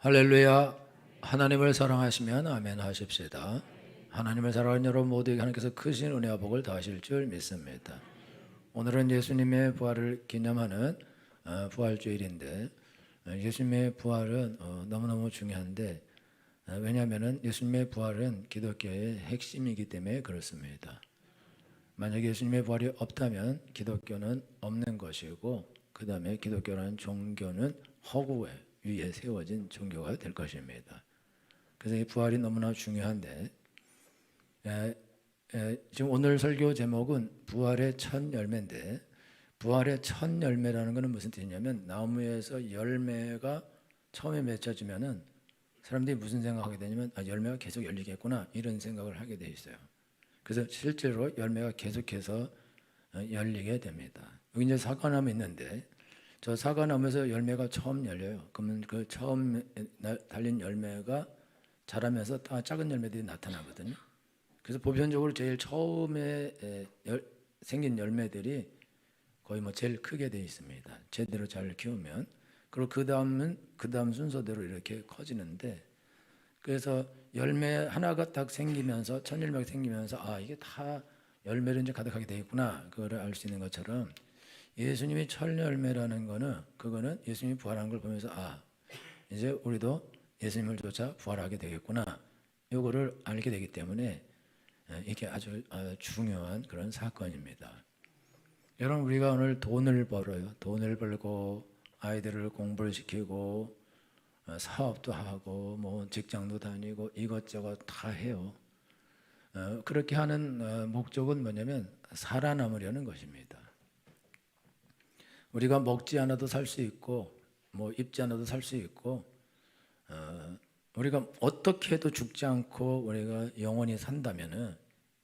할렐루야. 하나님을 사랑하시면 아멘 하십시다. 하나님을 사랑하는 여러분 모두에게 하나님께서 크신 은혜와 복을 더하실 줄 믿습니다. 오늘은 예수님의 부활을 기념하는 부활주일인데, 예수님의 부활은 너무너무 중요한데, 왜냐하면 예수님의 부활은 기독교의 핵심이기 때문에 그렇습니다. 만약에 예수님의 부활이 없다면 기독교는 없는 것이고, 그 다음에 기독교라는 종교는 허구 위에 세워진 종교가 될 것입니다. 그래서 이 부활이 너무나 중요한데, 지금 오늘 설교 제목은 부활의 첫 열매인데, 부활의 첫 열매라는 것은 무슨 뜻이냐면, 나무에서 열매가 처음에 맺혀지면은 사람들이 무슨 생각하게 되냐면, 열매가 계속 열리겠구나, 이런 생각을 하게 돼 있어요. 그래서 실제로 열매가 계속해서 열리게 됩니다. 여기 이제 사과나무 있는데, 저 사과나무에서 열매가 처음 열려요. 그러면 그 처음 달린 열매가 자라면서 다 작은 열매들이 나타나거든요. 그래서 보편적으로 제일 처음에 생긴 열매들이 거의 제일 크게 되어 있습니다. 제대로 잘 키우면. 그리고 그 다음 순서대로 이렇게 커지는데, 그래서 열매 하나가 딱 생기면서, 첫 열매가 생기면서 이게 다 열매를 이제 가득하게 되겠구나, 그거를 알 수 있는 것처럼, 예수님이 첫 열매라는 거는, 그거는 예수님이 부활한 걸 보면서 이제 우리도 예수님을 쫓아 부활하게 되겠구나, 요거를 알게 되기 때문에 이게 아주 중요한 그런 사건입니다. 여러분, 우리가 오늘 돈을 벌어요. 돈을 벌고 아이들을 공부를 시키고 사업도 하고 직장도 다니고 이것저것 다 해요. 그렇게 하는 목적은 뭐냐면 살아남으려는 것입니다. 우리가 먹지 않아도 살 수 있고 입지 않아도 살 수 있고, 우리가 어떻게 해도 죽지 않고 우리가 영원히 산다면은,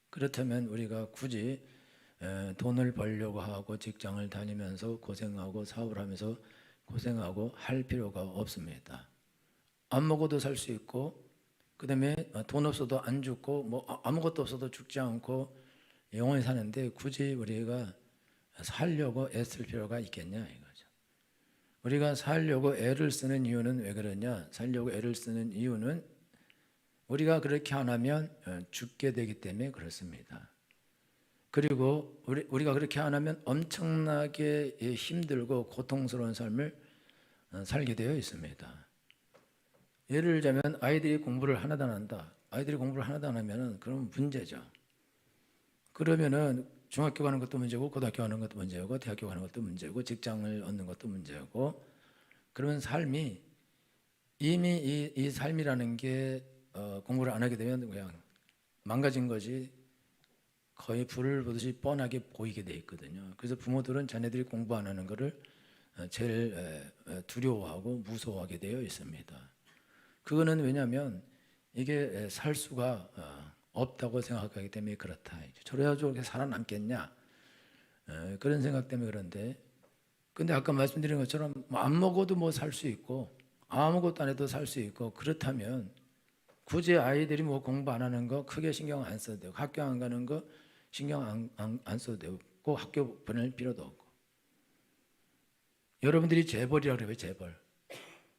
그렇다면 우리가 굳이 돈을 벌려고 하고 직장을 다니면서 고생하고 사업을 하면서 고생하고 할 필요가 없습니다. 안 먹어도 살 수 있고, 그 다음에 돈 없어도 안 죽고 아무것도 없어도 죽지 않고 영원히 사는데, 굳이 우리가 살려고 애쓸 필요가 있겠냐 이거죠. 우리가 살려고 애를 쓰는 이유는 왜 그러냐? 살려고 애를 쓰는 이유는 우리가 그렇게 안 하면 죽게 되기 때문에 그렇습니다. 그리고 우리가 그렇게 안 하면 엄청나게 힘들고 고통스러운 삶을 살게 되어 있습니다. 예를 들자면 아이들이 공부를 하나도 안 한다. 아이들이 공부를 하나도 안 하면은 그럼 문제죠. 그러면은 중학교 가는 것도 문제고, 고등학교 가는 것도 문제고, 대학교 가는 것도 문제고, 직장을 얻는 것도 문제고, 그러면 삶이 이미 이 삶이라는 게 공부를 안 하게 되면 그냥 망가진 것이 거의 불을 보듯이 뻔하게 보이게 돼 있거든요. 그래서 부모들은 자녀들이 공부 안 하는 것을 제일 두려워하고 무서워하게 되어 있습니다. 그거는 왜냐하면 이게 살 수가 없다고 생각하기 때문에 그렇다. 저래야 저렇게 살아남겠냐, 그런 생각 때문에 그런데, 근데 아까 말씀드린 것처럼 안 먹어도 살 수 있고 아무것도 안 해도 살 수 있고, 그렇다면 굳이 아이들이 공부 안 하는 거 크게 신경 안 써도 되고, 학교 안 가는 거 신경 안 써도 되고, 꼭 학교 보낼 필요도 없고. 여러분들이 재벌이라고 그래요.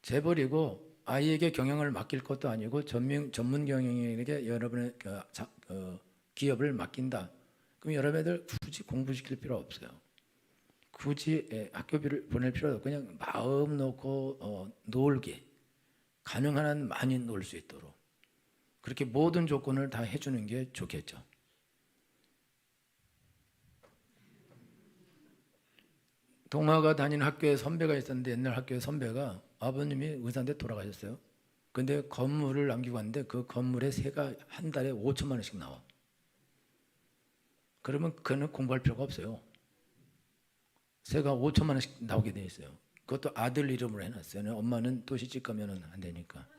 재벌이고 아이에게 경영을 맡길 것도 아니고 전문 경영에게 여러분의 기업을 맡긴다. 그럼 여러분들 굳이 공부시킬 필요 없어요. 굳이 학교비를 보낼 필요도 없고, 그냥 마음 놓고 놀게, 가능한 한 많이 놀 수 있도록 그렇게 모든 조건을 다 해주는 게 좋겠죠. 동아가 다니는 학교에 선배가 있었는데, 옛날 학교에 선배가 아버님이 의사인데 돌아가셨어요. 근데 건물을 남기고 갔는데 그 건물에 세가 한 달에 5천만 원씩 나와. 그러면 그는 공부할 필요가 없어요. 세가 5천만 원씩 나오게 돼 있어요. 그것도 아들 이름으로 해놨어요. 엄마는 또 시집 가면 안 되니까.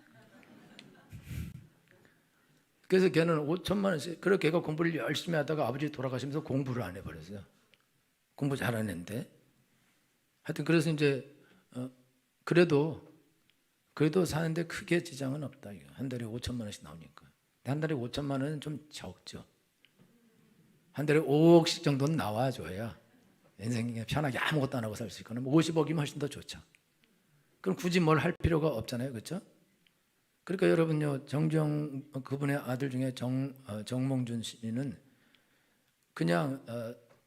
그래서 걔는 5천만 원씩, 그렇게 걔가 공부를 열심히 하다가 아버지 돌아가시면서 공부를 안 해버렸어요. 공부 잘하는데. 하여튼 그래서 이제 그래도 사는데 크게 지장은 없다. 한 달에 5천만 원씩 나오니까. 한 달에 5천만 원은 좀 적죠. 한 달에 5억씩 정도는 나와줘야 인생이 편하게 아무것도 안 하고 살 수 있거나, 50억이면 훨씬 더 좋죠. 그럼 굳이 뭘 할 필요가 없잖아요, 그렇죠? 그러니까 여러분요, 그분의 아들 중에 정몽준 씨는 그냥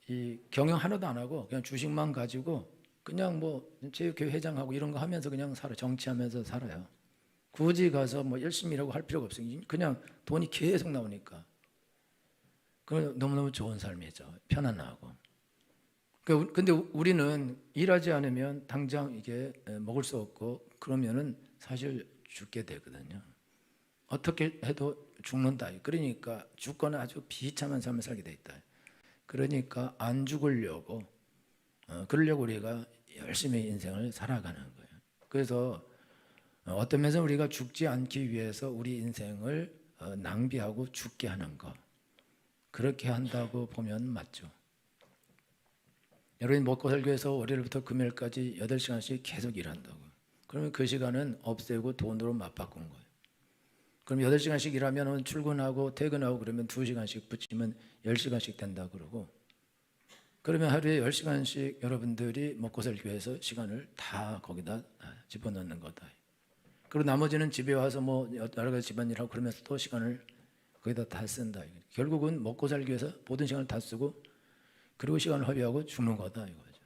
이 경영 하나도 안 하고 그냥 주식만 가지고 그냥 뭐 체육회 회장하고 이런 거 하면서 그냥 정치하면서 살아요. 굳이 가서 뭐 열심히 일하고 할 필요가 없어요. 그냥 돈이 계속 나오니까. 그 너무너무 좋은 삶이죠. 편안하고. 근데 우리는 일하지 않으면 당장 이게 먹을 수 없고 그러면은 사실 죽게 되거든요. 어떻게 해도 죽는다. 그러니까 죽거나 아주 비참한 삶을 살게 돼 있다. 그러니까 안 죽으려고 그러려고 우리가 열심히 인생을 살아가는 거예요. 그래서 어떤 면에서 우리가 죽지 않기 위해서 우리 인생을 낭비하고 죽게 하는 것, 그렇게 한다고 보면 맞죠. 여러분이 먹고 살기 위해서 월요일부터 금요일까지 8시간씩 계속 일한다고. 그러면 그 시간은 없애고 돈으로 맞바꾼 거예요. 그럼 8시간씩 일하면 출근하고 퇴근하고 그러면 2시간씩 붙이면 10시간씩 된다 그러고, 그러면 하루에 10시간씩 여러분들이 먹고 살기 위해서 시간을 다 거기다 집어넣는 거다. 그리고 나머지는 집에 와서 뭐 여러 가지 집안일하고 그러면서 또 시간을 거기다 다 쓴다. 결국은 먹고 살기 위해서 모든 시간을 다 쓰고 그리고 시간을 허비하고 죽는 거다 이거죠.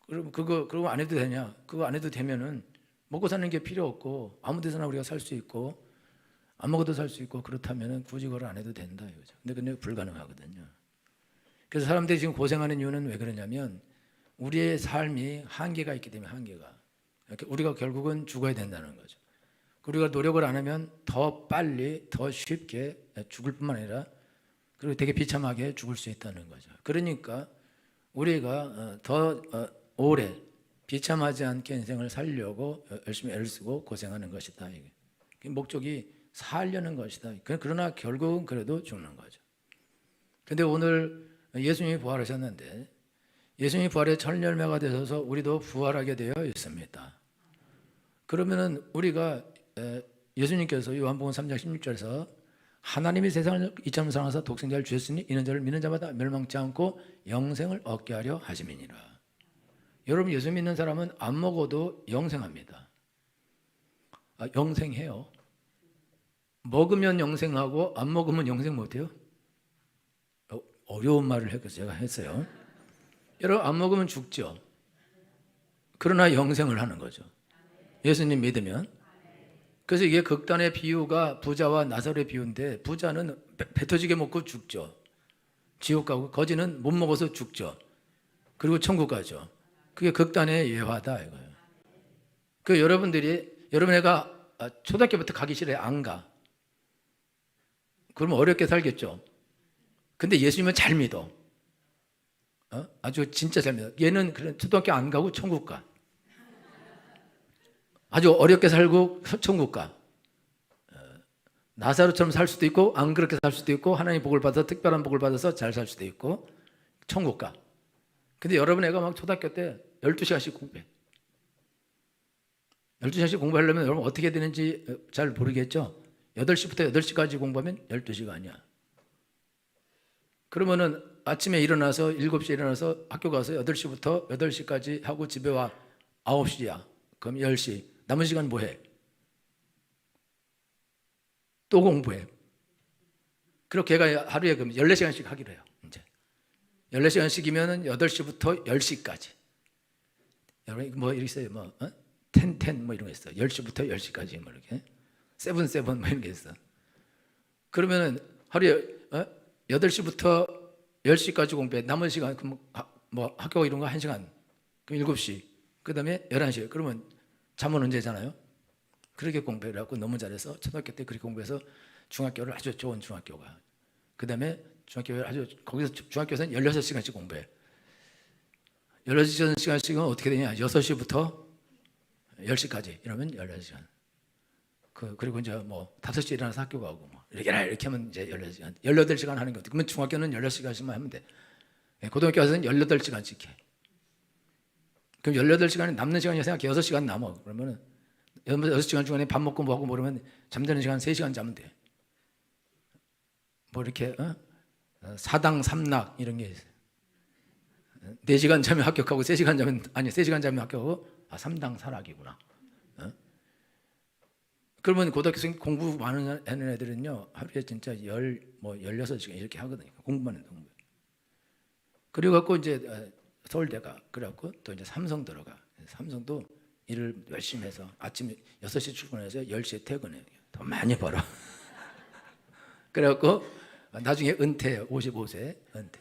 그럼 그거 안 해도 되냐? 그거 안 해도 되면은 먹고 사는 게 필요 없고 아무 데서나 우리가 살 수 있고 안 먹어도 살 수 있고 그렇다면은 굳이 그걸 안 해도 된다 이거죠. 근데 불가능하거든요. 그래서 사람들이 지금 고생하는 이유는 왜 그러냐면 우리의 삶이 한계가 있기 때문에 한계가. 우리가 결국은 죽어야 된다는 거죠. 우리가 노력을 안 하면 더 빨리 더 쉽게 죽을 뿐만 아니라 그리고 되게 비참하게 죽을 수 있다는 거죠. 그러니까 우리가 더 오래 비참하지 않게 인생을 살려고 열심히 애를 쓰고 고생하는 것이다. 이게 목적이 살려는 것이다. 그러나 결국은 그래도 죽는 거죠. 그런데 오늘 예수님이 부활하셨는데 예수님이 부활의 첫 열매가 되셔서 우리도 부활하게 되어 있습니다. 그러면은 우리가 예수님께서 요한복음 3장 16절에서 하나님이 세상을 이처럼 사랑하사 독생자를 주셨으니 이는 저를 믿는 자마다 멸망치 않고 영생을 얻게 하려 하심이니라. 여러분 예수 믿는 사람은 안 먹어도 영생합니다. 영생해요. 먹으면 영생하고 안 먹으면 영생 못해요? 어려운 말을 제가 했어요. 여러분 안 먹으면 죽죠. 그러나 영생을 하는 거죠. 예수님 믿으면. 그래서 이게 극단의 비유가 부자와 나사로의 비유인데 부자는 배 터지게 먹고 죽죠. 지옥 가고 거지는 못 먹어서 죽죠. 그리고 천국 가죠. 그게 극단의 예화다 이거예요. 그 여러분 애가 초등학교부터 가기 싫어해. 안 가. 그러면 어렵게 살겠죠. 근데 예수님은 잘 믿어. 아주 진짜 잘 믿어. 얘는 그런 초등학교 안 가고 천국 가. 아주 어렵게 살고 천국 가. 나사로처럼 살 수도 있고 안 그렇게 살 수도 있고 하나님의 복을 받아서 특별한 복을 받아서 잘 살 수도 있고 천국 가. 근데 여러분 애가 막 초등학교 때 12시간씩 공부해. 12시간씩 공부하려면 여러분 어떻게 되는지 잘 모르겠죠? 8시부터 8시까지 공부하면 12시간이야. 그러면은 아침에 일어나서 7시에 일어나서 학교 가서 8시부터 8시까지 하고 집에 와 9시야. 그럼 10시. 남은 시간 뭐 해? 또 공부해. 그렇게 걔가 하루에 그럼 14시간씩 하기로 해요. 이제 14시간씩이면은 8시부터 10시까지. 여러분 뭐 이렇게 있어요. 뭐 10 뭐 이런 거 있어. 10시부터 10시까지 뭐 이렇게. 7 뭐 이런 게 있어. 그러면은 하루에 8시부터 10시까지 공부해. 남은 시간 그럼 뭐 학교 이런 거 1시간. 그럼 7시. 그다음에 11시. 그러면 잠은 언제 자나요? 그렇게 공부를 하고 너무 잘해서 초등학교 때 그렇게 공부해서 중학교를 아주 좋은 중학교가. 그다음에 중학교를 아주 거기서 중학교에서는 16시간씩 공부해. 16시간씩은 어떻게 되냐? 6시부터 10시까지 이러면 16시간. 그리고 이제 뭐 5시에 일어나서 학교 가고 뭐 이렇게 하면 이제 16시간. 18시간 하는 거죠. 그러면 중학교는 16시간씩만 하면 돼. 고등학교 가서는 18시간씩 해. 그럼 18시간이 남는 시간이 생각해 6시간 남아. 그러면은 6시간 중간에 밥 먹고 뭐 하고 모르면 잠자는 시간 3시간 자면 돼. 뭐 이렇게 사당 삼락 이런 게 있어요. 4시간 자면 합격하고 3시간 자면 3시간 자면 합격하고 3당 사락이구나. 그러면 고등학생 공부 많은 하는 애들은요 하루에 진짜 16시간 이렇게 하거든요. 공부만 해도. 그리고 갖고 이제 서울대가 그래갖고 또 이제 삼성 들어가. 삼성도 일을 열심히 해서 아침 6시 출근해서 10시에 퇴근해요. 더 많이 벌어. 그래갖고 나중에 은퇴해요. 55세 은퇴.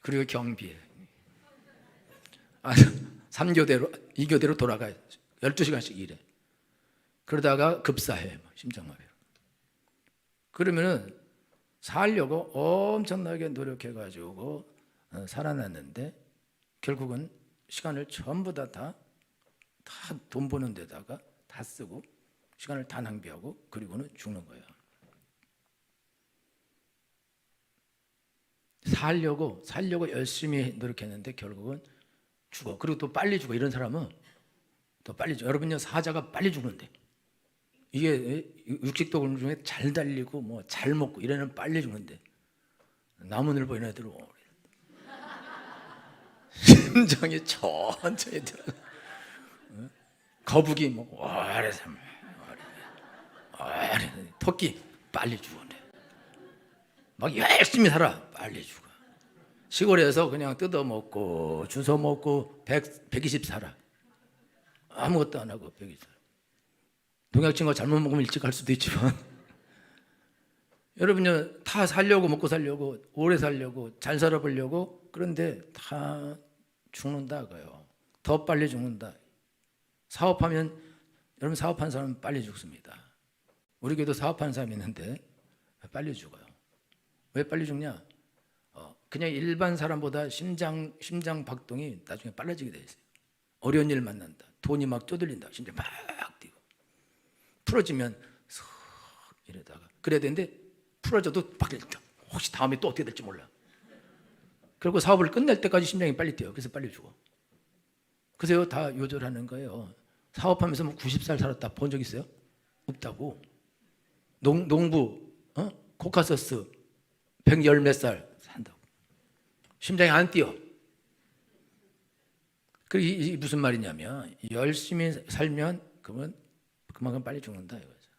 그리고 경비에 3교대로 2교대로 돌아가요. 12시간씩 일해. 그러다가 급사해. 심장마비로. 그러면은 살려고 엄청나게 노력해가지고 살아났는데 결국은 시간을 전부 다 돈 버는 데다가 다 쓰고 시간을 다 낭비하고 그리고는 죽는 거예요. 살려고 열심히 노력했는데 결국은 죽어. 그리고 또 빨리 죽어. 이런 사람은 더 빨리 죽어. 여러분요, 사자가 빨리 죽는데 이게 육식동물 중에 잘 달리고 뭐 잘 먹고 이래는 빨리 죽는데 나무늘보 이런 애들은 심장이 천천히 들어. 거북이 뭐 오래 토끼 빨리 죽었네. 막 열심히 살아. 빨리 죽어. 시골에서 그냥 뜯어먹고 주워 먹고 120 살아. 아무것도 안 하고 120 살아. 동약친구가 잘못 먹으면 일찍 갈 수도 있지만 여러분요, 다 살려고 먹고 살려고 오래 살려고 잘 살아보려고 그런데 다 죽는다 그요. 더 빨리 죽는다. 사업하면 여러분 사업하는 사람은 빨리 죽습니다. 우리 교회도 사업하는 사람이 있는데 빨리 죽어요. 왜 빨리 죽냐? 그냥 일반 사람보다 심장 박동이 나중에 빨라지게 돼 있어요. 어려운 일 만난다. 돈이 막 쪼들린다. 심장 막 뛰고. 풀어지면 슥 이러다가 그래야 되는데 풀어져도 혹시 다음에 또 어떻게 될지 몰라. 그리고 사업을 끝낼 때까지 심장이 빨리 뛰어요. 그래서 빨리 죽어. 그래서 다 요절하는 거예요. 사업하면서 뭐 90살 살았다 본 적 있어요? 없다고. 농부 코카서스 110 몇 살 산다고. 심장이 안 뛰어. 이게 무슨 말이냐면 열심히 살면 그만큼 빨리 죽는다 이거죠.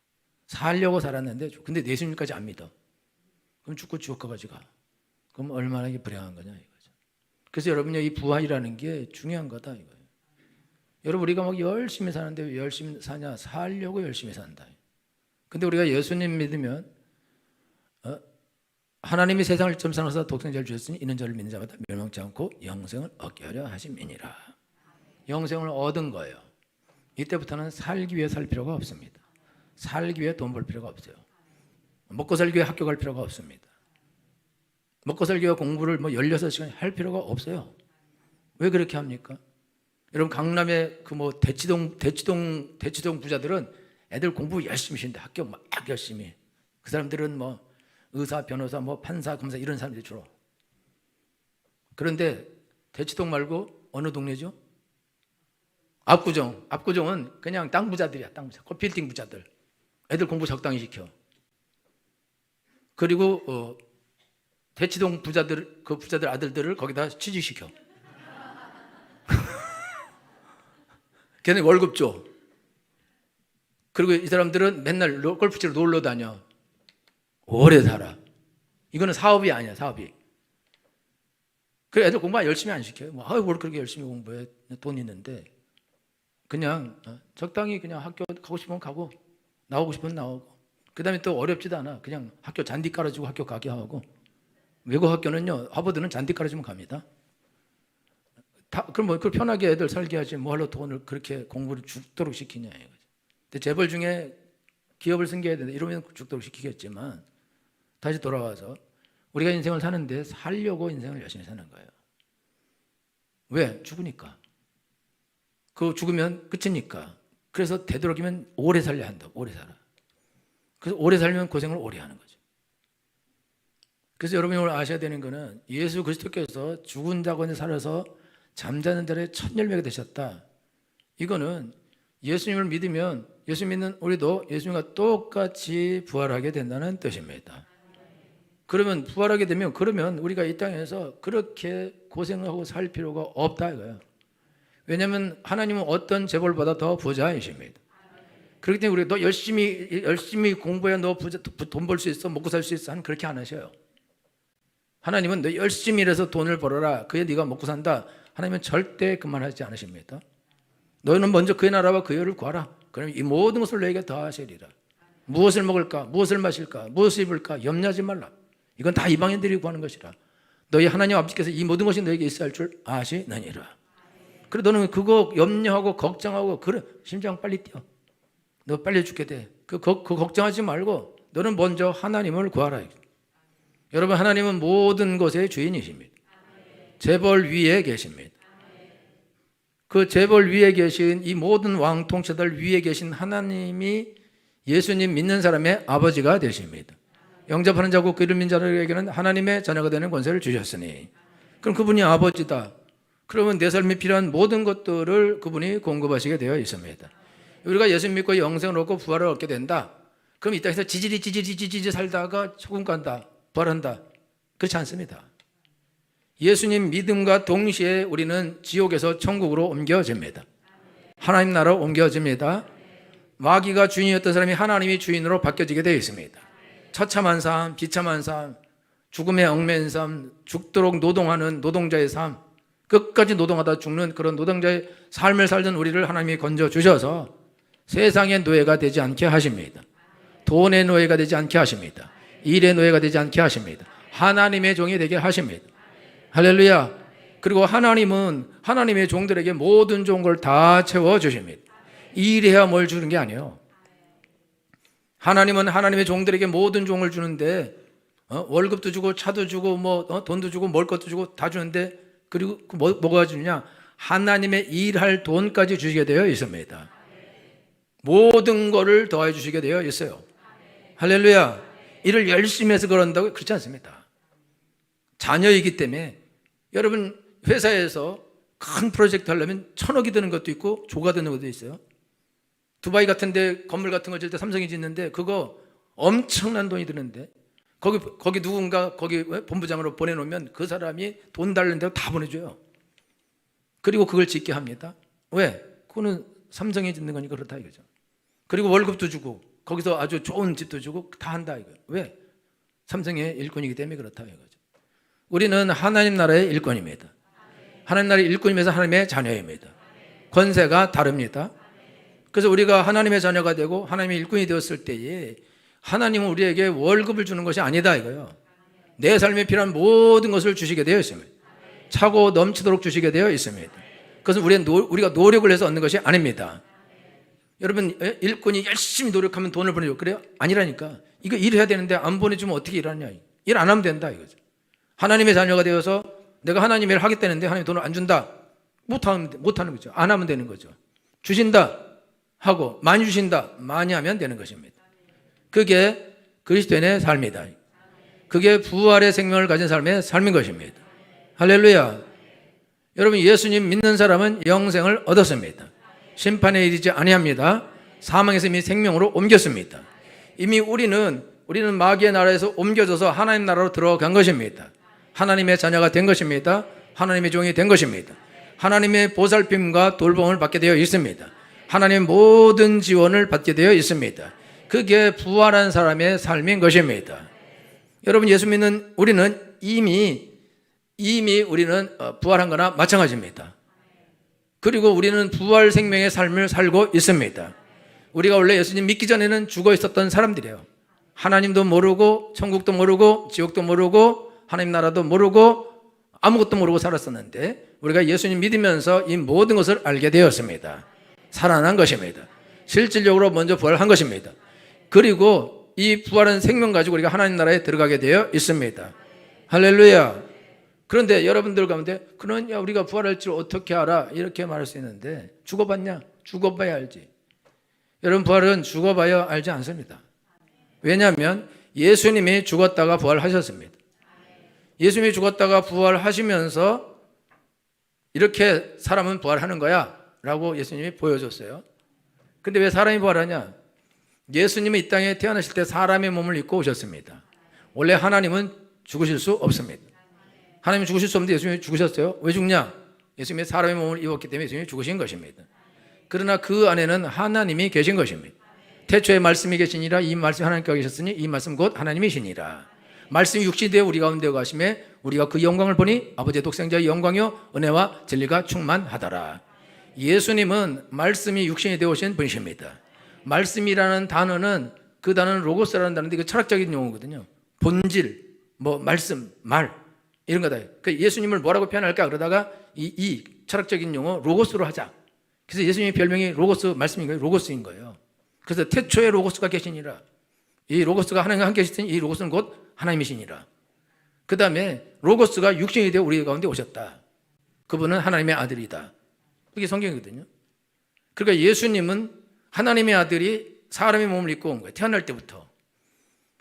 살려고 살았는데 근데 예수님까지 안 믿어. 그럼 죽고 지옥까지 가. 그럼 얼마나 이게 불행한 거냐 이거죠. 그래서 여러분요, 이 부활이라는 게 중요한 거다 이거예요. 여러분, 우리가 막 열심히 사는데 왜 열심히 사냐? 살려고 열심히 산다. 근데 우리가 예수님 믿으면 하나님이 세상을 처음 사랑하사 독생자를 주셨으니 이는 저를 믿는 자마다 멸망치 않고 영생을 얻게 하려 하심이니라. 영생을 얻은 거예요. 이때부터는 살기 위해 살 필요가 없습니다. 살기 위해 돈 벌 필요가 없어요. 먹고 살기 위해 학교 갈 필요가 없습니다. 먹고 살기 위해 공부를 16시간 할 필요가 없어요. 왜 그렇게 합니까? 여러분, 강남의 대치동 부자들은 애들 공부 열심히 하시는데 학교 막 열심히. 그 사람들은 의사, 변호사, 판사, 검사 이런 사람들이 주로. 그런데 대치동 말고 어느 동네죠? 압구정은 그냥 땅 부자들이야. 땅 부자. 빌딩 부자들. 애들 공부 적당히 시켜. 그리고 대치동 부자들, 그 부자들 아들들을 거기다 취직시켜. 걔네 월급 줘. 그리고 이 사람들은 맨날 골프치러 놀러 다녀. 오래 살아. 이거는 사업이 아니야, 사업이. 그래, 애들 공부 열심히 안 시켜요. 뭘 그렇게 열심히 공부해. 돈 있는데. 그냥 적당히 그냥 학교 가고 싶으면 가고 나오고 싶으면 나오고. 그 다음에 또 어렵지도 않아. 그냥 학교 잔디 깔아주고 학교 가게 하고. 외국 학교는요, 하버드는 잔디 깔아주면 갑니다. 그럼 그걸 편하게 애들 살게 하지 뭐하러 돈을 그렇게 공부를 죽도록 시키냐 이거죠. 근데 재벌 중에 기업을 승계해야 되는데 이러면 죽도록 시키겠지만 다시 돌아와서 우리가 인생을 사는데 살려고 인생을 열심히 사는 거예요. 왜? 죽으니까. 그 죽으면 끝이니까. 그래서 되도록이면 오래 살려 한다. 오래 살아. 그래서 오래 살면 고생을 오래 하는 거죠. 그래서 여러분이 오늘 아셔야 되는 거는 예수 그리스도께서 죽은 자가 살아서 잠자는 자의 첫 열매가 되셨다. 이거는 예수님을 믿으면 예수 믿는 우리도 예수님과 똑같이 부활하게 된다는 뜻입니다. 그러면 부활하게 되면 그러면 우리가 이 땅에서 그렇게 고생을 하고 살 필요가 없다 이거예요. 왜냐하면 하나님은 어떤 재벌보다 더 부자이십니다. 그렇기 때문에 우리 너 열심히 공부해, 너 돈 벌 수 있어, 먹고 살 수 있어, 그렇게 안 하셔요. 하나님은 너 열심히 일해서 돈을 벌어라, 그에 네가 먹고 산다. 하나님은 절대 그만하지 않으십니다. 너는 먼저 그의 나라와 그의 의를 구하라. 그러면 이 모든 것을 너에게 더하시리라. 무엇을 먹을까, 무엇을 마실까, 무엇을 입을까 염려하지 말라. 이건 다 이방인들이 구하는 것이라. 너희 하나님 아버지께서 이 모든 것이 너에게 있어야 할 줄 아시느니라. 그래, 너는 그거 염려하고 걱정하고, 그래, 심장 빨리 뛰어. 너 빨리 죽게 돼. 그 걱정하지 말고 너는 먼저 하나님을 구하라. 여러분, 하나님은 모든 것의 주인이십니다. 재벌 위에 계십니다. 그 재벌 위에 계신 이 모든 왕 통치들 위에 계신 하나님이 예수님 믿는 사람의 아버지가 되십니다. 영접하는 자고 그 이름 믿는 자들에게는 하나님의 자녀가 되는 권세를 주셨으니, 그럼 그분이 아버지다. 그러면 내 삶에 필요한 모든 것들을 그분이 공급하시게 되어 있습니다. 우리가 예수 믿고 영생을 얻고 부활을 얻게 된다. 그럼 이 땅에서 지지리 살다가 천국 간다, 부활한다. 그렇지 않습니다. 예수님 믿음과 동시에 우리는 지옥에서 천국으로 옮겨집니다. 하나님 나라로 옮겨집니다. 마귀가 주인이었던 사람이 하나님이 주인으로 바뀌어지게 되어 있습니다. 처참한 삶, 비참한 삶, 죽음의 얽매인 삶, 죽도록 노동하는 노동자의 삶, 끝까지 노동하다 죽는 그런 노동자의 삶을 살던 우리를 하나님이 건져주셔서 세상의 노예가 되지 않게 하십니다. 돈의 노예가 되지 않게 하십니다. 일의 노예가 되지 않게 하십니다. 하나님의 종이 되게 하십니다. 할렐루야. 그리고 하나님은 하나님의 종들에게 모든 좋은 걸 다 채워주십니다. 일해야 뭘 주는 게 아니에요. 하나님은 하나님의 종들에게 모든 종을 주는데, 월급도 주고 차도 주고 돈도 주고 먹을 것도 주고 다 주는데, 그리고 뭐가 주느냐? 하나님의 일할 돈까지 주시게 되어 있습니다. 모든 거를 더해 주시게 되어 있어요. 할렐루야. 일을 열심히 해서 그런다고? 그렇지 않습니다. 자녀이기 때문에, 여러분 회사에서 큰 프로젝트 하려면 1,000억이 드는 것도 있고 조가 드는 것도 있어요. 두바이 같은 데 건물 같은 거 질 때 삼성이 짓는데 그거 엄청난 돈이 드는데, 거기 누군가 거기 본부장으로 보내놓으면 그 사람이 돈 달라는 대로 다 보내줘요. 그리고 그걸 짓게 합니다. 왜? 그거는 삼성이 짓는 거니까 그렇다 이거죠. 그리고 월급도 주고 거기서 아주 좋은 집도 주고 다 한다 이거예요. 왜? 삼성의 일꾼이기 때문에 그렇다 이거죠. 우리는 하나님 나라의 일꾼입니다. 하나님 나라의 일꾼이면서 하나님의 자녀입니다. 권세가 다릅니다. 그래서 우리가 하나님의 자녀가 되고 하나님의 일꾼이 되었을 때에 하나님은 우리에게 월급을 주는 것이 아니다 이거예요. 내 삶에 필요한 모든 것을 주시게 되어 있습니다. 차고 넘치도록 주시게 되어 있습니다. 그것은 우리가 노력을 해서 얻는 것이 아닙니다. 여러분, 일꾼이 열심히 노력하면 돈을 보내줘. 그래요? 아니라니까. 이거 일해야 되는데 안 보내주면 어떻게 일하냐. 일 안 하면 된다 이거죠. 하나님의 자녀가 되어서 내가 하나님의 일을 하겠다는데 하나님이 돈을 안 준다. 못하는 거죠. 안 하면 되는 거죠. 주신다 하고 많이 주신다, 많이 하면 되는 것입니다. 그게 그리스도인의 삶이다. 그게 부활의 생명을 가진 삶의 삶인 것입니다. 할렐루야. 여러분, 예수님 믿는 사람은 영생을 얻었습니다. 심판에 이르지 아니합니다. 사망에서 이미 생명으로 옮겼습니다. 이미 우리는 마귀의 나라에서 옮겨져서 하나님 나라로 들어간 것입니다. 하나님의 자녀가 된 것입니다. 하나님의 종이 된 것입니다. 하나님의 보살핌과 돌봄을 받게 되어 있습니다. 하나님의 모든 지원을 받게 되어 있습니다. 그게 부활한 사람의 삶인 것입니다. 여러분, 예수 믿는 우리는 이미 우리는 부활한 거나 마찬가지입니다. 그리고 우리는 부활 생명의 삶을 살고 있습니다. 우리가 원래 예수님 믿기 전에는 죽어 있었던 사람들이에요. 하나님도 모르고 천국도 모르고 지옥도 모르고 하나님 나라도 모르고 아무것도 모르고 살았었는데, 우리가 예수님 믿으면서 이 모든 것을 알게 되었습니다. 살아난 것입니다. 실질적으로 먼저 부활한 것입니다. 그리고 이 부활한 생명 가지고 우리가 하나님 나라에 들어가게 되어 있습니다. 할렐루야. 그런데 여러분들 가운데, 그러냐 우리가 부활할 줄 어떻게 알아? 이렇게 말할 수 있는데, 죽어봤냐? 죽어봐야 알지. 여러분, 부활은 죽어봐야 알지 않습니다. 왜냐하면 예수님이 죽었다가 부활하셨습니다. 예수님이 죽었다가 부활하시면서 이렇게 사람은 부활하는 거야 라고 예수님이 보여줬어요. 근데 왜 사람이 부활하냐? 예수님은 이 땅에 태어나실 때 사람의 몸을 입고 오셨습니다. 원래 하나님은 죽으실 수 없습니다. 하나님은 죽으실 수 없는데 예수님이 죽으셨어요. 왜 죽냐? 예수님이 사람의 몸을 입었기 때문에 예수님이 죽으신 것입니다. 그러나 그 안에는 하나님이 계신 것입니다. 태초에 말씀이 계시니라. 이 말씀 하나님께서 계셨으니 이 말씀 곧 하나님이시니라. 말씀이 육신이 되어 우리 가운데 가심에 우리가 그 영광을 보니 아버지의 독생자의 영광이요 은혜와 진리가 충만하더라. 예수님은 말씀이 육신이 되어 오신 분이십니다. 말씀이라는 단어는 그 단어는 로고스라는 단어인데 그 철학적인 용어거든요. 본질, 말씀, 말 이런 거다. 그 예수님을 뭐라고 표현할까 그러다가 이 철학적인 용어 로고스로 하자. 그래서 예수님의 별명이 로고스 말씀인 거예요. 로고스인 거예요. 그래서 태초에 로고스가 계시니라. 이 로고스가 하나님과 함께 계시더니 이 로고스는 곧 하나님이시니라. 그 다음에 로고스가 육신이 되어 우리 가운데 오셨다. 그분은 하나님의 아들이다. 그게 성경이거든요. 그러니까 예수님은 하나님의 아들이 사람의 몸을 입고 온 거예요. 태어날 때부터.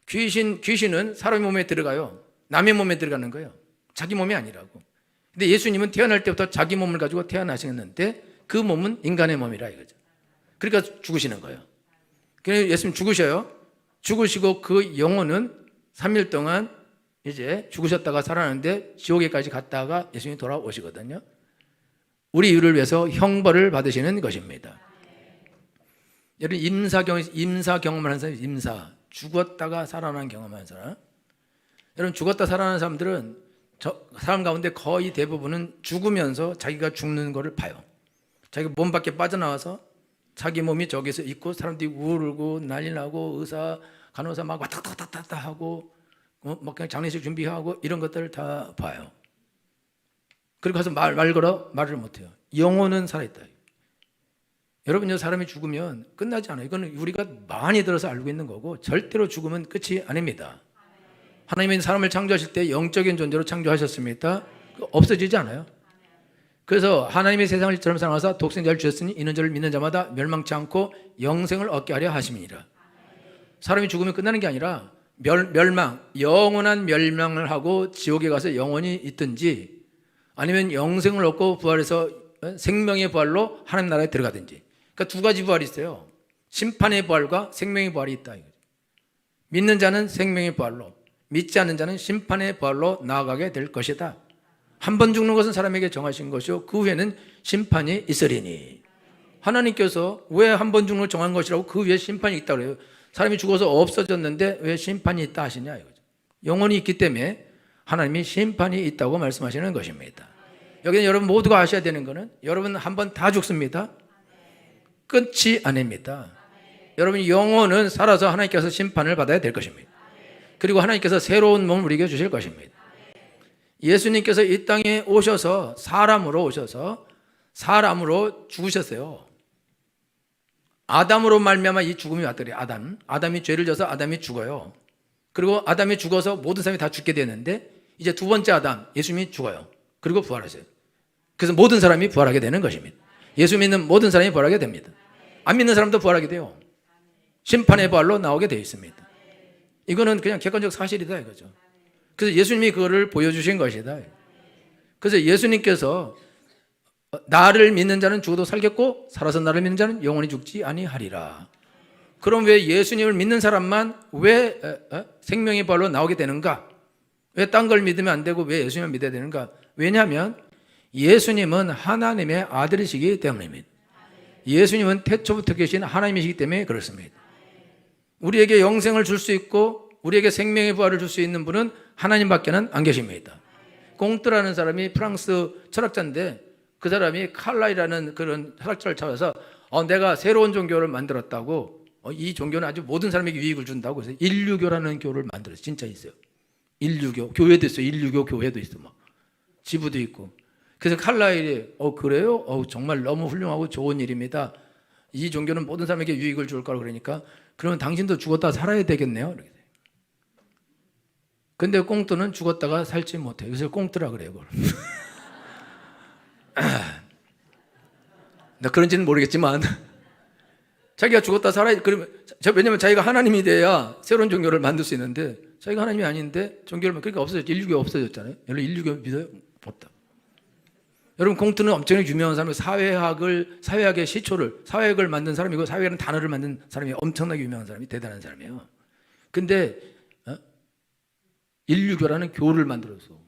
귀신은 사람의 몸에 들어가요. 남의 몸에 들어가는 거예요. 자기 몸이 아니라고. 근데 예수님은 태어날 때부터 자기 몸을 가지고 태어나셨는데 그 몸은 인간의 몸이라 이거죠. 그러니까 죽으시는 거예요. 그래서 예수님 죽으셔요. 죽으시고 그 영혼은 3일 동안 이제 죽으셨다가 살아났는데 지옥에까지 갔다가 예수님이 돌아오시거든요. 우리 이유를 위해서 형벌을 받으시는 것입니다. 여러분 임사 경험하는 사람, 죽었다가 살아난 경험하는 사람. 여러분 죽었다 살아난 사람들은 사람 가운데 거의 대부분은 죽으면서 자기가 죽는 거를 봐요. 자기 몸 밖에 빠져나와서 자기 몸이 저기서 있고 사람들이 울고 난리 나고 의사 간호사 막 왔다 갔다 하고 막 그냥 장례식 준비하고 이런 것들을 다 봐요. 그리고 가서 말 걸어 말을 못해요. 영혼은 살아있다. 여러분요, 사람이 죽으면 끝나지 않아요. 이거는 우리가 많이 들어서 알고 있는 거고 절대로 죽으면 끝이 아닙니다. 하나님이 사람을 창조하실 때 영적인 존재로 창조하셨습니다. 없어지지 않아요. 그래서 하나님이 세상을 이처럼 사랑하사 독생자를 주셨으니 이는 저를 믿는 자마다 멸망치 않고 영생을 얻게 하려 하심이니라. 사람이 죽으면 끝나는 게 아니라 멸망, 영원한 멸망을 하고 지옥에 가서 영원히 있든지 아니면 영생을 얻고 부활해서 생명의 부활로 하나님 나라에 들어가든지. 그러니까 두 가지 부활이 있어요. 심판의 부활과 생명의 부활이 있다. 믿는 자는 생명의 부활로, 믿지 않는 자는 심판의 부활로 나아가게 될 것이다. 한 번 죽는 것은 사람에게 정하신 것이요 그 후에는 심판이 있으리니. 하나님께서 왜 한 번 죽는 걸 정한 것이라고 그 위에 심판이 있다고 그래요. 사람이 죽어서 없어졌는데 왜 심판이 있다 하시냐 이거죠. 영원히 있기 때문에 하나님이 심판이 있다고 말씀하시는 것입니다. 여기는 여러분 모두가 아셔야 되는 것은 여러분 한 번 다 죽습니다. 끝이 아닙니다. 여러분 영혼은 살아서 하나님께서 심판을 받아야 될 것입니다. 그리고 하나님께서 새로운 몸을 우리에게 주실 것입니다. 예수님께서 이 땅에 오셔서 사람으로 죽으셨어요. 아담으로 말미암아 이 죽음이 왔더래요. 아담이 죄를 져서 아담이 죽어요. 그리고 아담이 죽어서 모든 사람이 다 죽게 되는데 이제 두 번째 아담 예수님이 죽어요. 그리고 부활하세요. 그래서 모든 사람이 부활하게 되는 것입니다. 예수 믿는 모든 사람이 부활하게 됩니다. 안 믿는 사람도 부활하게 돼요. 심판의 부활로 나오게 되어 있습니다. 이거는 그냥 객관적 사실이다 이거죠. 그래서 예수님이 그거를 보여주신 것이다. 그래서 예수님께서 나를 믿는 자는 죽어도 살겠고 살아서 나를 믿는 자는 영원히 죽지 아니하리라. 그럼 왜 예수님을 믿는 사람만 왜 생명의 부활로 나오게 되는가? 왜 딴 걸 믿으면 안 되고 왜 예수님을 믿어야 되는가? 왜냐하면 예수님은 하나님의 아들이시기 때문입니다. 예수님은 태초부터 계신 하나님이시기 때문에 그렇습니다. 우리에게 영생을 줄 수 있고 우리에게 생명의 부활을 줄 수 있는 분은 하나님밖에는 안 계십니다. 꽁트라는 사람이 프랑스 철학자인데 그 사람이 칼라이라는 그런 철학자를 찾아서 내가 새로운 종교를 만들었다고 이 종교는 아주 모든 사람에게 유익을 준다고 해서 인류교라는 교를 만들었어요. 진짜 있어요. 인류교, 교회도 있어요. 인류교 교회도 있어. 막 지부도 있고. 그래서 칼라일이 그래요? 정말 너무 훌륭하고 좋은 일입니다. 이 종교는 모든 사람에게 유익을 줄 거라고 그러니까 그러면 당신도 죽었다 살아야 되겠네요. 근데 꽁트는 죽었다가 살지 못해요. 그래서 꽁트라 그래요. 나 그런지는 모르겠지만 자기가 죽었다 살아야 그러면 왜냐면 자기가 하나님이 돼야 새로운 종교를 만들 수 있는데 자기가 하나님이 아닌데 종교를 그러니까 없어졌죠. 인류교 없어졌잖아요. 여러분 인류교 믿어요? 없다. 여러분 꽁트는 엄청나게 유명한 사람이 사회학의 시초를 사회학을 만든 사람이고 사회학이라는 단어를 만든 사람이 엄청나게 유명한 사람이 대단한 사람이에요. 근데 인류교라는 교를 만들어서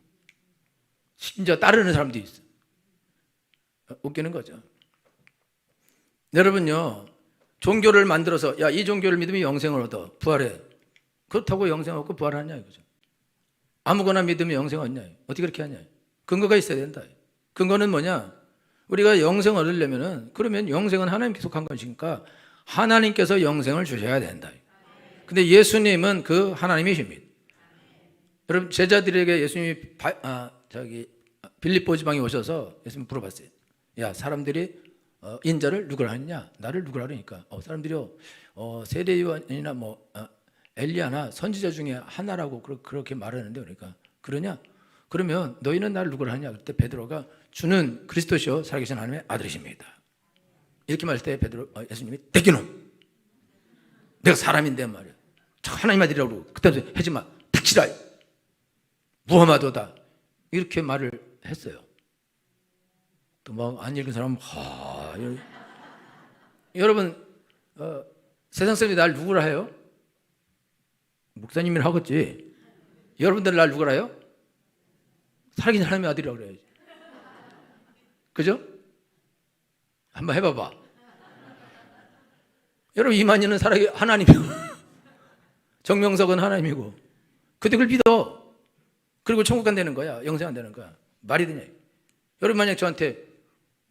심지어 따르는 사람도 있어요. 웃기는 거죠. 여러분요 종교를 만들어서 야, 이 종교를 믿으면 영생을 얻어, 부활해. 그렇다고 영생 얻고 부활하냐 이거죠. 아무거나 믿으면 영생 얻냐, 어떻게 그렇게 하냐. 근거가 있어야 된다. 근거는 뭐냐, 우리가 영생 얻으려면은, 그러면 영생은 하나님께서 한 것이니까 하나님께서 영생을 주셔야 된다. 근데 예수님은 그 하나님이십니다. 여러분, 제자들에게 예수님이 빌립보 지방에 오셔서 예수님 물어봤어요. 야, 사람들이 인자를 누구라 하느냐, 나를 누구라 하니까 사람들이요, 세례요한이나 엘리야나 선지자 중에 하나라고 그렇게 말하는데, 그러니까 그러냐? 그러면 너희는 나를 누구라 하냐? 그때 베드로가 주는 그리스도시요 살아계신 하나님의 아들이십니다. 이렇게 말할 때 예수님이 대기놈, 내가 사람인데 말이야, 하나님 아들이라고 그러고 그때부터 하지마, 닥치라, 무함하도다, 이렇게 말을 했어요. 또 막 안 읽은 사람은 여러분, 세상 사람이 날 누구라 해요? 목사님이라 하겠지. 여러분들 날 누구라 해요? 살아계신 하나님의 아들이라고 그래야지. 그죠? 한번 해봐봐. 여러분, 이만희는 하나님이고 정명석은 하나님이고, 근데 그걸 믿어. 그리고 천국 안 되는 거야, 영생 안 되는 거야. 말이 되냐. 여러분, 만약 저한테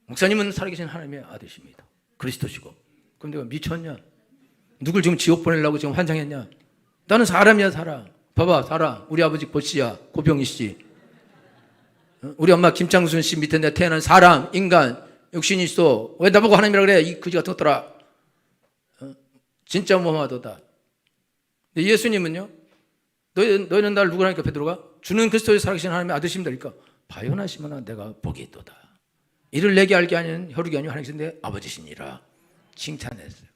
목사님은 살아계신 하나님의 아들이십니다, 그리스도시고, 그럼 내가 미쳤냐? 누굴 지금 지옥 보내려고 지금 환장했냐? 나는 사람이야, 사람. 봐봐, 사람. 우리 아버지 고씨야, 고병희 씨. 우리 엄마 김창순 씨 밑에 내가 태어난 사람, 인간, 육신이 있어. 왜 나보고 하나님이라 그래? 이 그지 같은 것들아. 진짜 무함하도다. 근데 예수님은요, 너희는 나를 누구라 하니까 베드로가 주는 그리스도의 살아계신 하나님의 아들이십니다. 그러니까 바요나시면 내가 복이 있도다. 이를 내게 알게 하는 혈육이 아니요 하나님께서 내 아버지시니라 칭찬했어요.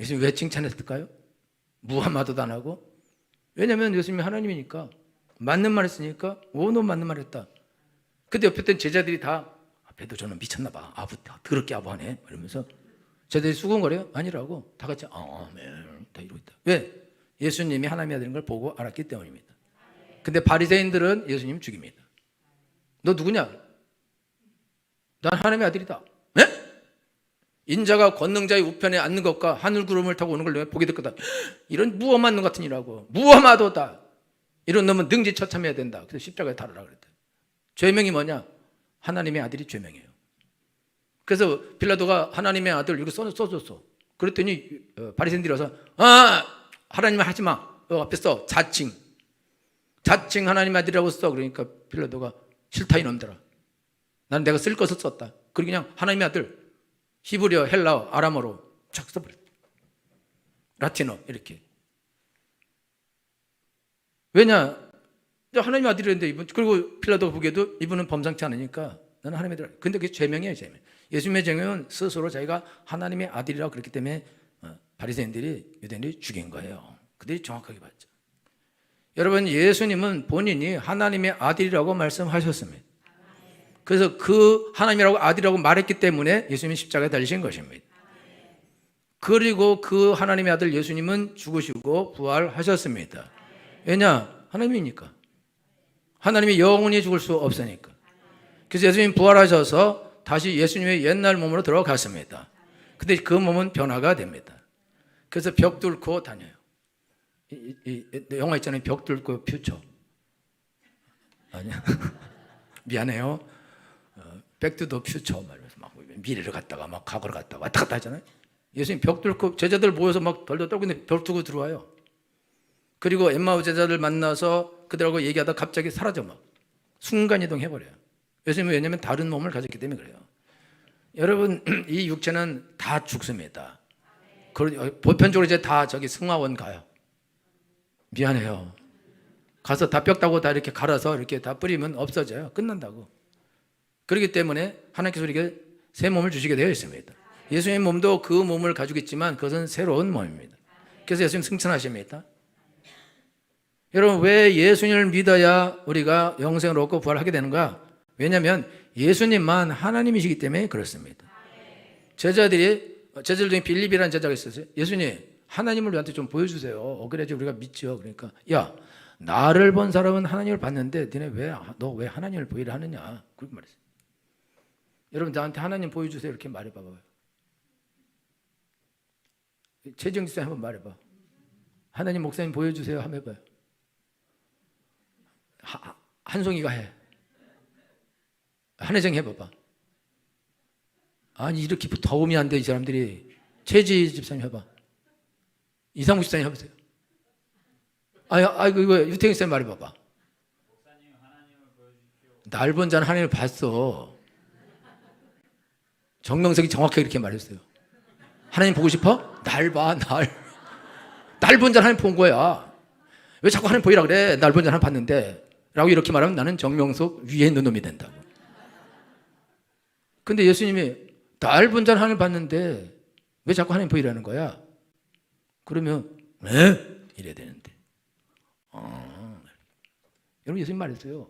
예수님 왜 칭찬했을까요? 무함하도도 안 하고. 왜냐하면 예수님이 하나님이니까, 맞는 말 했으니까 오너 맞는 말 했다. 근데 옆에 있던 제자들이 다 베드로 저는 미쳤나 봐, 더럽게 아부하네 이러면서 제자들이 수군거려요? 아니라고 다 같이 아멘 다 이러고 있다. 왜? 예수님이 하나님의 아들인 걸 보고 알았기 때문입니다. 근데 바리새인들은 예수님 죽입니다. 너 누구냐? 난 하나님의 아들이다. 네? 인자가 권능자의 우편에 앉는 것과 하늘 구름을 타고 오는 걸 내가 보게 될 거다. 이런 무엄한 놈 같은 이라고. 무엄하도다. 이런 놈은 능지처참해야 된다. 그래서 십자가에 달아라 그랬대. 죄명이 뭐냐? 하나님의 아들이 죄명이에요. 그래서 빌라도가 하나님의 아들 이렇게 써줬어. 그랬더니 바리새인들이 와서 하나님 하지 마. 앞에 써. 자칭 하나님의 아들이라고 써. 그러니까 빌라도가 싫다 이놈들아. 나는 내가 쓸 것을 썼다. 그리고 그냥 하나님의 아들, 히브리어, 헬라어, 아람어로 쫙 써버렸다. 라틴어 이렇게. 왜냐? 하나님의 아들이었는데 이분, 그리고 빌라도가 보기에도 이분은 범상치 않으니까 나는 하나님의 아들. 근데 그게 죄명이에요, 죄명. 예수님의 죄명은 스스로 자기가 하나님의 아들이라고 그랬기 때문에 바리새인들이, 유대인들이 죽인 거예요. 그들이 정확하게 봤죠. 여러분, 예수님은 본인이 하나님의 아들이라고 말씀하셨습니다. 그래서 그 하나님이라고 아들이라고 말했기 때문에 예수님이 십자가에 달리신 것입니다. 그리고 그 하나님의 아들 예수님은 죽으시고 부활하셨습니다. 왜냐? 하나님이니까. 하나님이 영원히 죽을 수 없으니까. 그래서 예수님 부활하셔서 다시 예수님의 옛날 몸으로 들어갔습니다. 근데 그 몸은 변화가 됩니다. 그래서 벽 뚫고 다녀요. 이 영화 있잖아요. 벽 뚫고 퓨처. 아니야. 미안해요. 백투더 퓨처 말면서 막 미래를 갔다가 막 과거를 갔다가 왔다 갔다 하잖아요. 예수님 벽 뚫고 제자들 모여서 막 덜덜 떨고 있는데 벽 뚫고 들어와요. 그리고 엠마오 제자들 만나서 그들하고 얘기하다 갑자기 사라져, 막 순간이동 해버려요. 예수님은 왜냐하면 다른 몸을 가졌기 때문에 그래요. 여러분, 이 육체는 다 죽습니다. 보편적으로 이제 다 승하원 가요. 미안해요. 가서 다 뼈 따고 다 이렇게 갈아서 이렇게 다 뿌리면 없어져요. 끝난다고. 그렇기 때문에 하나님께서 우리에게 새 몸을 주시게 되어 있습니다. 예수님 몸도 그 몸을 가지고 있지만 그것은 새로운 몸입니다. 그래서 예수님 승천하십니다. 여러분, 왜 예수님을 믿어야 우리가 영생을 얻고 부활하게 되는가? 왜냐하면 예수님만 하나님이시기 때문에 그렇습니다. 제자들 중에 빌립이라는 제자가 있었어요. 예수님, 하나님을 우리한테 좀 보여주세요. 그래야지 우리가 믿죠. 그러니까 야, 나를 본 사람은 하나님을 봤는데 너 왜 하나님을 보이려 하느냐? 그렇게 말했어요. 여러분, 나한테 하나님 보여주세요 이렇게 말해봐봐요. 최정 집사님 한번 말해봐. 하나님 목사님 보여주세요. 한번 해봐요. 한송이가 해. 한혜정 해봐봐. 아니 이렇게 더우면 안 돼 이 사람들이. 최지 집사님 해봐. 이상국 집사님 해보세요. 아이고 이거 유태경 집사님 말해봐봐. 날 본 자는 하나님을 봤어. 정명석이 정확하게 이렇게 말했어요. 하나님 보고 싶어? 날 봐, 날. 날 본 자는 하나님 본 거야. 왜 자꾸 하나님 보이라 그래? 날 본 자는 하나님 봤는데. 라고 이렇게 말하면 나는 정명석 위에 있는 놈이 된다고. 근데 예수님이 날 본 자는 하나님 봤는데 왜 자꾸 하나님 보이라는 거야? 그러면 네? 이래야 되는데. 여러분 예수님 말했어요.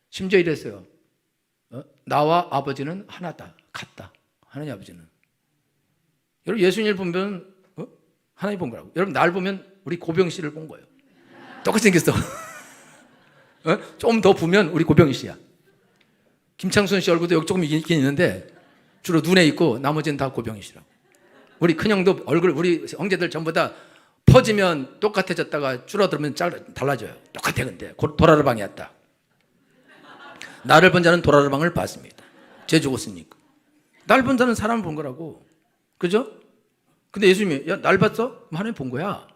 심지어 이랬어요. 나와 아버지는 하나다. 같다. 하나님 아버지는. 여러분 예수님을 보면 하나님 본 거라고. 여러분 날 보면 우리 고병희 씨를 본 거예요. 똑같이 생겼어. 좀 더 보면 우리 고병희 씨야. 김창순 씨 얼굴도 여기 조금 있긴 있는데 주로 눈에 있고 나머지는 다 고병희 씨라고. 우리 큰형도 얼굴 우리 형제들 전부 다 퍼지면 똑같아졌다가 줄어들면 달라져요. 똑같아. 근데 도라르방이었다. 나를 본 자는 도라르방을 봤습니다. 죄 죽었으니까. 날 본 자는 사람을 본 거라고. 그죠? 근데 예수님이 야, 날 봤어? 하나님 본 거야.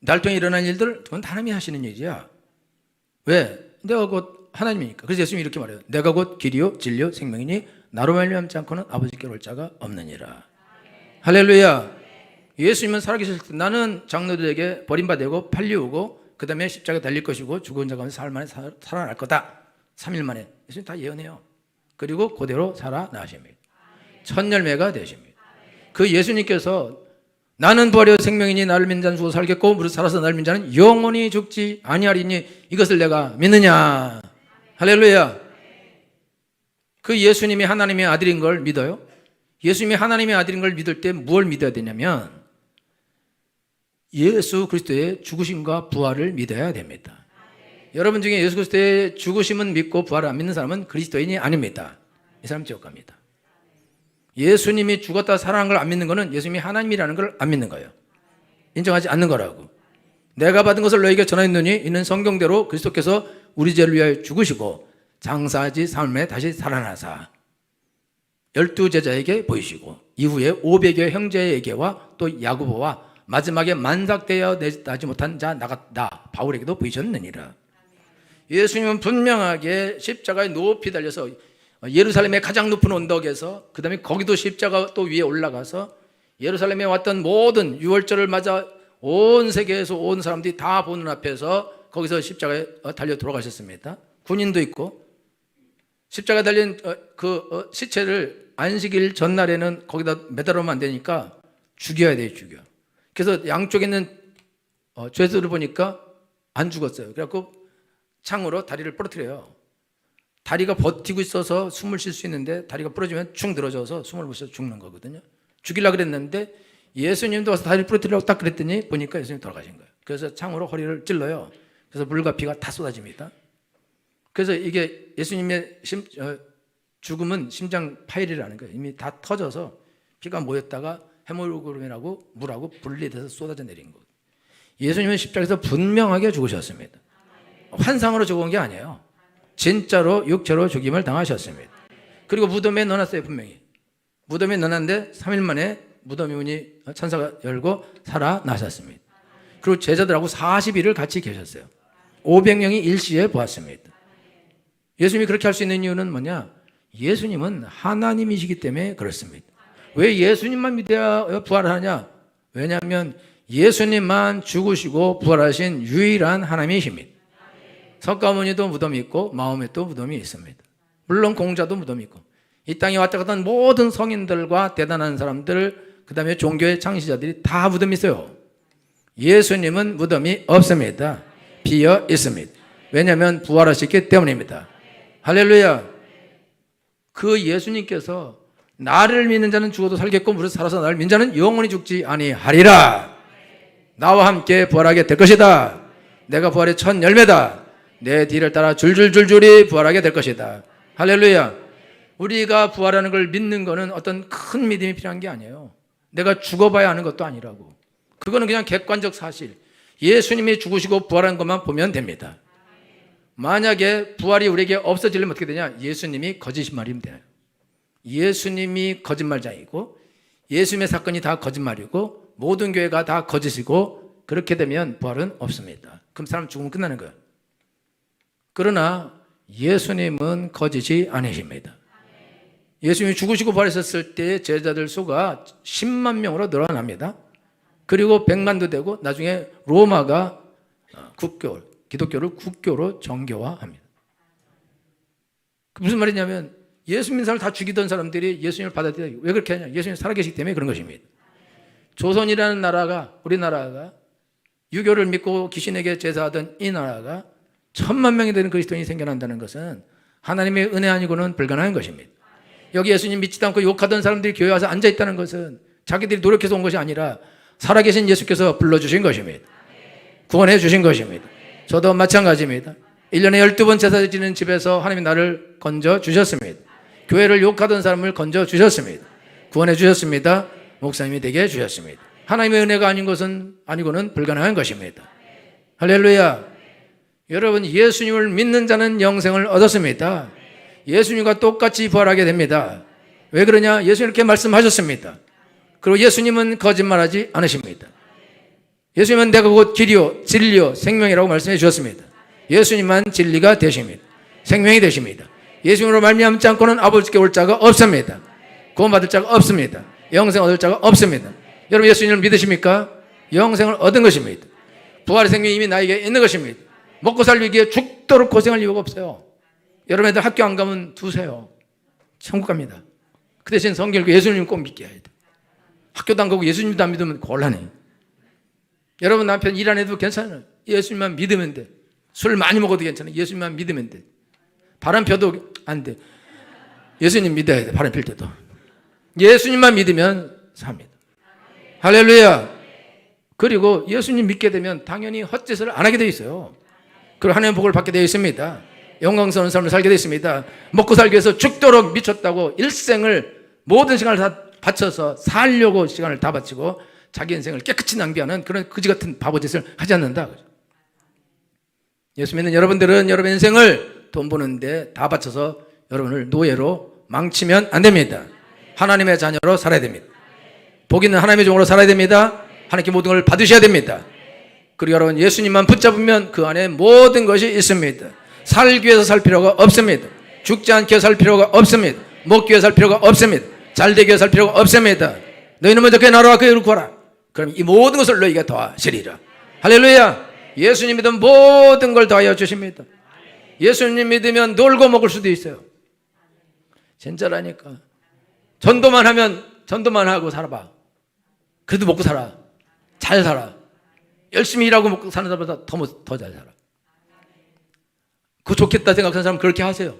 날 통해 일어난 일들 그건 하나님이 하시는 일이야. 왜? 내가 곧 하나님이니까. 그래서 예수님이 이렇게 말해요. 내가 곧 길이요 진리요 생명이니 나로 말미암지 않고는 아버지께로 올 자가 없느니라. 할렐루야. 예수님은 살아계실 때 나는 장로들에게 버림받고 팔려오고 그 다음에 십자가에 달릴 것이고 죽은 자 가운데 사흘 만에 살아날 거다. 3일 만에. 예수님 다 예언해요. 그리고 그대로 살아나십니다. 첫 열매가 되십니다. 그 예수님께서 나는 부활이요 생명이니 나를 믿는 자는 죽어 살겠고 무릇 살아서 나를 믿는 자는 영원히 죽지 아니하리니 이것을 내가 믿느냐. 할렐루야. 그 예수님이 하나님의 아들인 걸 믿어요? 예수님이 하나님의 아들인 걸 믿을 때 무엇을 믿어야 되냐면 예수 그리스도의 죽으심과 부활을 믿어야 됩니다. 여러분 중에 예수 그리스도의 죽으심은 믿고 부활을 안 믿는 사람은 그리스도인이 아닙니다. 이 사람 지옥 갑니다. 예수님이 죽었다 살아난 걸 안 믿는 거는 예수님이 하나님이라는 걸 안 믿는 거예요. 인정하지 않는 거라고. 내가 받은 것을 너에게 전하였느니 이는 성경대로 그리스도께서 우리 죄를 위하여 죽으시고 장사지 사흘 다시 살아나사 12제자에게 보이시고 이후에 500여 형제에게와 또 야고보와 마지막에 만삭되어 나지 못한 자 나 바울에게도 보이셨느니라. 예수님은 분명하게 십자가에 높이 달려서 예루살렘의 가장 높은 언덕에서 그 다음에 거기도 십자가 또 위에 올라가서 예루살렘에 왔던 모든 유월절을 맞아 온 세계에서 온 사람들이 다 보는 앞에서 거기서 십자가에 달려 돌아가셨습니다. 군인도 있고 십자가 달린 그 시체를 안식일 전날에는 거기다 매달으면 안 되니까 죽여야 돼요. 죽여. 그래서 양쪽에 있는 죄수를 보니까 안 죽었어요. 그래갖고 창으로 다리를 부러뜨려요. 다리가 버티고 있어서 숨을 쉴 수 있는데 다리가 부러지면 축 늘어져서 숨을 못 쉬어서 죽는 거거든요. 죽이려고 그랬는데 예수님도 와서 다리를 부러뜨리려고 딱 그랬더니 보니까 예수님이 돌아가신 거예요. 그래서 창으로 허리를 찔러요. 그래서 물과 피가 다 쏟아집니다. 그래서 이게 예수님의 죽음은 심장 파열이라는 거예요. 이미 다 터져서 피가 모였다가 헤모글로빈하고 물하고 분리돼서 쏟아져 내린 거예요. 예수님은 십자가에서 분명하게 죽으셨습니다. 환상으로 죽은 게 아니에요. 진짜로 육체로 죽임을 당하셨습니다. 그리고 무덤에 넣어놨어요. 분명히. 무덤에 넣어놨는데 3일 만에 무덤 문이 천사가 열고 살아나셨습니다. 그리고 제자들하고 40일을 같이 계셨어요. 500명이 일시에 보았습니다. 예수님이 그렇게 할 수 있는 이유는 뭐냐? 예수님은 하나님이시기 때문에 그렇습니다. 왜 예수님만 믿어야 부활하냐? 왜냐하면 예수님만 죽으시고 부활하신 유일한 하나님이십니다. 석가모니도 무덤이 있고 마호메도 무덤이 있습니다. 물론 공자도 무덤이 있고 이 땅에 왔다 갔다 한 모든 성인들과 대단한 사람들 그 다음에 종교의 창시자들이 다 무덤이 있어요. 예수님은 무덤이 없습니다. 비어 있습니다. 왜냐하면 부활하셨기 때문입니다. 할렐루야. 그 예수님께서 나를 믿는 자는 죽어도 살겠고 무릇 살아서 나를 믿는 자는 영원히 죽지 아니하리라. 나와 함께 부활하게 될 것이다. 내가 부활의 첫 열매다. 내 뒤를 따라 줄줄줄줄이 부활하게 될 것이다. 할렐루야. 우리가 부활하는 걸 믿는 것은 어떤 큰 믿음이 필요한 게 아니에요. 내가 죽어봐야 하는 것도 아니라고. 그거는 그냥 객관적 사실. 예수님이 죽으시고 부활한 것만 보면 됩니다. 만약에 부활이 우리에게 없어지려면 어떻게 되냐? 예수님이 거짓말이면 돼요. 예수님이 거짓말장이고 예수님의 사건이 다 거짓말이고 모든 교회가 다 거짓이고 그렇게 되면 부활은 없습니다. 그럼 사람 죽으면 끝나는 거예요. 그러나 예수님은 거짓이 아니십니다. 예수님이 죽으시고 부활했을 때 제자들 수가 10만 명으로 늘어납니다. 그리고 100만도 되고 나중에 로마가 기독교를 국교로 정교화합니다. 무슨 말이냐면 예수 믿는 사람을 다 죽이던 사람들이 예수님을 받아들여요. 왜 그렇게 하냐? 예수님이 살아계시기 때문에 그런 것입니다. 조선이라는 나라가, 우리나라가 유교를 믿고 귀신에게 제사하던 이 나라가 1000만 명이 되는 그리스도인이 생겨난다는 것은 하나님의 은혜 아니고는 불가능한 것입니다. 여기 예수님 믿지도 않고 욕하던 사람들이 교회 와서 앉아있다는 것은 자기들이 노력해서 온 것이 아니라 살아계신 예수께서 불러주신 것입니다. 구원해 주신 것입니다. 저도 마찬가지입니다. 1년에 12번 제사 지는 집에서 하나님이 나를 건져 주셨습니다. 교회를 욕하던 사람을 건져 주셨습니다. 구원해 주셨습니다. 목사님이 되게 해주셨습니다. 하나님의 은혜가 아닌 것은 아니고는 불가능한 것입니다. 할렐루야. 여러분, 예수님을 믿는 자는 영생을 얻었습니다. 예수님과 똑같이 부활하게 됩니다. 왜 그러냐? 예수님 이렇게 말씀하셨습니다. 그리고 예수님은 거짓말하지 않으십니다. 예수님은 내가 곧 길이요 진리요 생명이라고 말씀해 주셨습니다. 예수님만 진리가 되십니다. 생명이 되십니다. 예수님으로 말미암지 않고는 아버지께 올 자가 없습니다. 구원받을 자가 없습니다. 영생 얻을 자가 없습니다. 여러분, 예수님을 믿으십니까? 영생을 얻은 것입니다. 부활의 생명이 이미 나에게 있는 것입니다. 먹고 살기 위해 죽도록 고생할 이유가 없어요. 여러분 애들 학교 안 가면 두세요. 천국 갑니다. 그 대신 성경을 예수님 꼭 믿게 해야 돼. 학교도 안 가고 예수님도 안 믿으면 곤란해. 여러분 남편 일 안 해도 괜찮아요. 예수님만 믿으면 돼. 술 많이 먹어도 괜찮아. 예수님만 믿으면 돼. 바람 펴도 안 돼. 예수님 믿어야 돼. 바람 필 때도. 예수님만 믿으면 삽니다. 할렐루야. 그리고 예수님 믿게 되면 당연히 헛짓을 안 하게 되어 있어요. 그리고 하나님의 복을 받게 되어 있습니다. 영광스러운 삶을 살게 되어 있습니다. 먹고 살기 위해서 죽도록 미쳤다고 일생을 모든 시간을 다 바쳐서 살려고 시간을 다 바치고 자기 인생을 깨끗이 낭비하는 그런 그지 같은 바보짓을 하지 않는다. 예수 믿는 여러분들은 여러분 인생을 돈 버는데 다 바쳐서 여러분을 노예로 망치면 안 됩니다. 하나님의 자녀로 살아야 됩니다. 복 있는 하나님의 종으로 살아야 됩니다. 하나님께 모든 걸 받으셔야 됩니다. 그리고 여러분 예수님만 붙잡으면 그 안에 모든 것이 있습니다. 살기 위해서 살 필요가 없습니다. 죽지 않기 위해서 살 필요가 없습니다. 먹기 위해서 살 필요가 없습니다. 잘되기 위해서 살 필요가 없습니다. 너희는 먼저 그의 나라와 그의 의를 구하라. 그럼 이 모든 것을 너희가 더하시리라. 할렐루야. 예수님 믿으면 모든 걸 더하여 주십니다. 예수님 믿으면 놀고 먹을 수도 있어요. 진짜라니까. 전도만 하면 전도만 하고 살아봐. 그래도 먹고 살아. 잘 살아. 열심히 일하고 먹고 사는 사람보다 더 잘 살아. 그거 좋겠다 생각하는 사람 그렇게 하세요.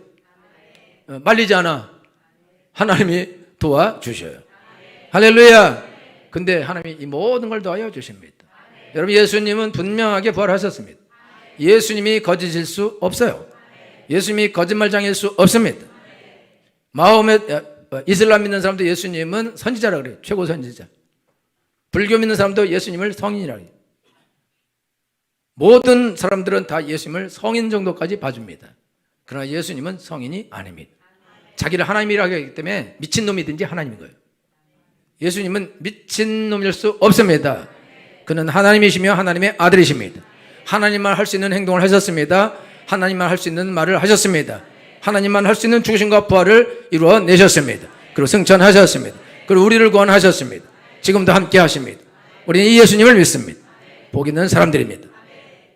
말리지 않아. 하나님이 도와주셔요. 할렐루야. 근데 하나님이 이 모든 걸 더하여 주십니다. 여러분 예수님은 분명하게 부활하셨습니다. 예수님이 거짓일 수 없어요. 예수님이 거짓말장일 수 없습니다. 마음에 이슬람 믿는 사람도 예수님은 선지자라고 그래요. 최고 선지자. 불교 믿는 사람도 예수님을 성인이라고 해요. 모든 사람들은 다 예수님을 성인 정도까지 봐줍니다. 그러나 예수님은 성인이 아닙니다. 자기를 하나님이라고 하기 때문에 미친놈이든지 하나님인 거예요. 예수님은 미친놈일 수 없습니다. 그는 하나님이시며 하나님의 아들이십니다. 하나님만 할 수 있는 행동을 하셨습니다. 하나님만 할 수 있는 말을 하셨습니다. 하나님만 할 수 있는 죽으심과 부활을 이루어내셨습니다. 그리고 승천하셨습니다. 그리고 우리를 구원하셨습니다. 지금도 함께 하십니다. 우리는 이 예수님을 믿습니다. 복 있는 사람들입니다.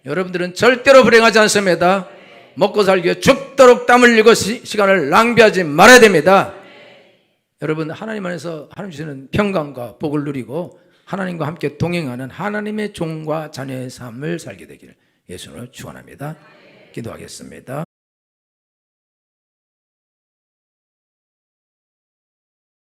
여러분들은 절대로 불행하지 않습니다. 먹고 살기 위해 죽도록 땀 흘리고 시간을 낭비하지 말아야 됩니다. 여러분 하나님 안에서 하나님 주시는 평강과 복을 누리고 하나님과 함께 동행하는 하나님의 종과 자녀의 삶을 살게 되기를 예수님으로 축원합니다. 기도하겠습니다.